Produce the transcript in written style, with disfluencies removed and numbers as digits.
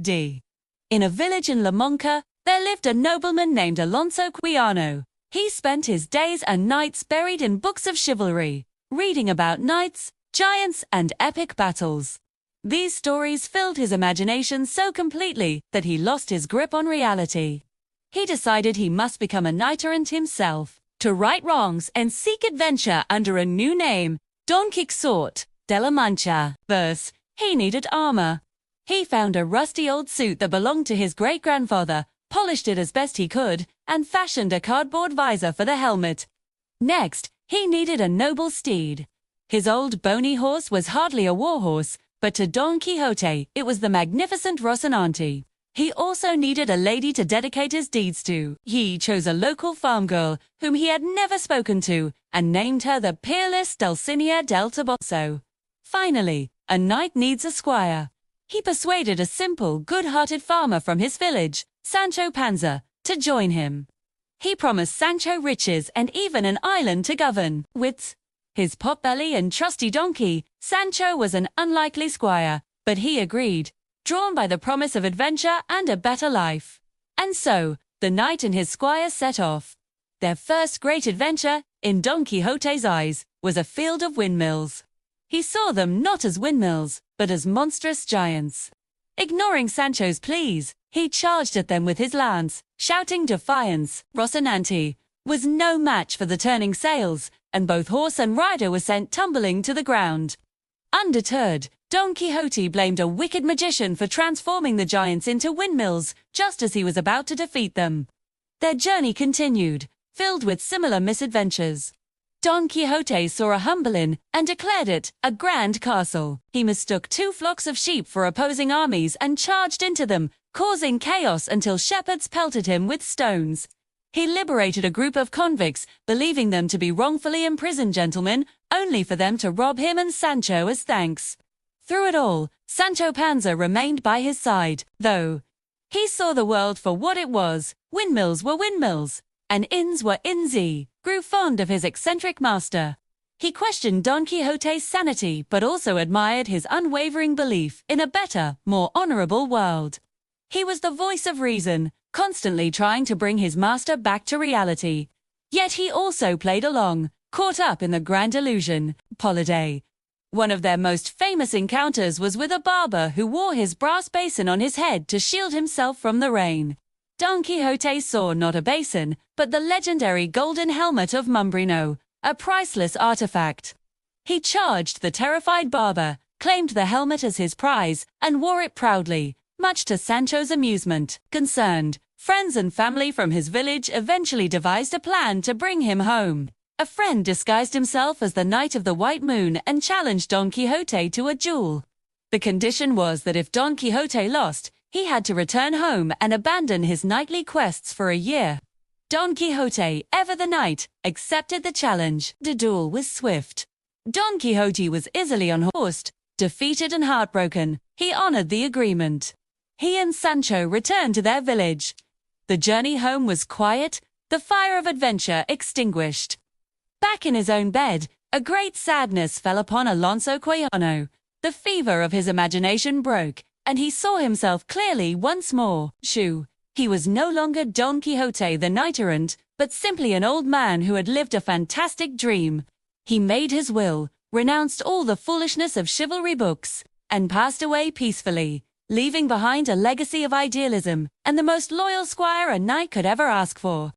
D. In a village in La Mancha, there lived a nobleman named Alonso Quijano. He spent his days and nights buried in books of chivalry, reading about knights, giants, and epic battles. These stories filled his imagination so completely that he lost his grip on reality. He decided he must become a knight-errant himself, to right wrongs and seek adventure under a new name, Don Quixote de la Mancha. Verse, he needed armor. He found a rusty old suit that belonged to his great-grandfather, polished it as best he could, and fashioned a cardboard visor for the helmet. Next, he needed a noble steed. His old bony horse was hardly a war horse, but to Don Quixote it was the magnificent Rocinante. He also needed a lady to dedicate his deeds to. He chose a local farm girl whom he had never spoken to and named her the peerless Dulcinea del Toboso. Finally, a knight needs a squire. He persuaded a simple, good-hearted farmer from his village, Sancho Panza, to join him. He promised Sancho riches and even an island to govern. With his potbelly and trusty donkey, Sancho was an unlikely squire, but he agreed, drawn by the promise of adventure and a better life. And so, the knight and his squire set off. Their first great adventure, in Don Quixote's eyes, was a field of windmills. He saw them not as windmills, but as monstrous giants. Ignoring Sancho's pleas, he charged at them with his lance, shouting defiance. Rocinante was no match for the turning sails, and both horse and rider were sent tumbling to the ground. Undeterred, Don Quixote blamed a wicked magician for transforming the giants into windmills just as he was about to defeat them. Their journey continued, filled with similar misadventures. Don Quixote saw a humble inn and declared it a grand castle. He mistook 2 flocks of sheep for opposing armies and charged into them, causing chaos until shepherds pelted him with stones. He liberated a group of convicts, believing them to be wrongfully imprisoned gentlemen, only for them to rob him and Sancho as thanks. Through it all, Sancho Panza remained by his side, though he saw the world for what it was. Windmills were windmills, and inns were inns. He grew fond of his eccentric master. He questioned Don Quixote's sanity, but also admired his unwavering belief in a better, more honorable world. He was the voice of reason, constantly trying to bring his master back to reality. Yet he also played along, caught up in the grand illusion. Holiday. One of their most famous encounters was with a barber who wore his brass basin on his head to shield himself from the rain. Don Quixote saw not a basin, but the legendary golden helmet of Mumbrino, a priceless artifact. He charged the terrified barber, claimed the helmet as his prize, and wore it proudly, much to Sancho's amusement. Concerned, friends and family from his village eventually devised a plan to bring him home. A friend disguised himself as the Knight of the White Moon and challenged Don Quixote to a duel. The condition was that if Don Quixote lost, he had to return home and abandon his knightly quests for a year. Don Quixote, ever the knight, accepted the challenge. The duel was swift. Don Quixote was easily unhorsed. Defeated and heartbroken, he honored the agreement. He and Sancho returned to their village. The journey home was quiet, the fire of adventure extinguished. Back in his own bed, a great sadness fell upon Alonso Quijano. The fever of his imagination broke, and he saw himself clearly once more. He was no longer Don Quixote the knight-errant, but simply an old man who had lived a fantastic dream. He made his will, renounced all the foolishness of chivalry books, and passed away peacefully, leaving behind a legacy of idealism and the most loyal squire a knight could ever ask for.